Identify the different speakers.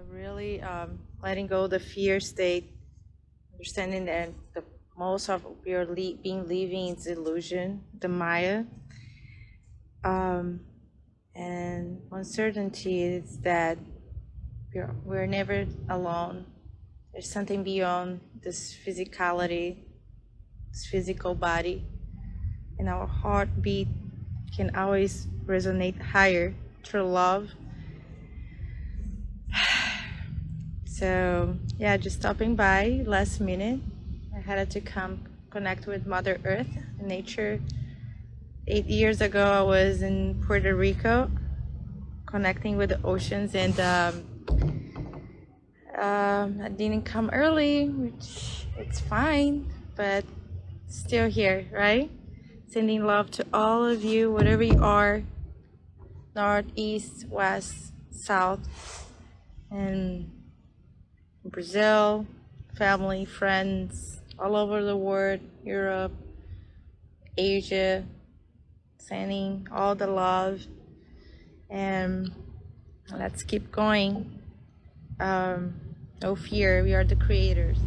Speaker 1: Really letting go the fear state, understanding that the most of we are being living is illusion, the Maya. Um, and one certainty is that we're never alone. There's something beyond this physicality, this physical body, and our heartbeat can always resonate higher through love. So yeah, just stopping by last minute. I had to come connect with Mother Earth, nature. 8 years ago, I was in Puerto Rico, connecting with the oceans, and I didn't come early, which it's fine, but still here, right? Sending love to all of you, wherever you are, north, east, west, south, and Brazil, family, friends, all over the world, Europe, Asia, sending all the love, and let's keep going. No fear, we are the creators.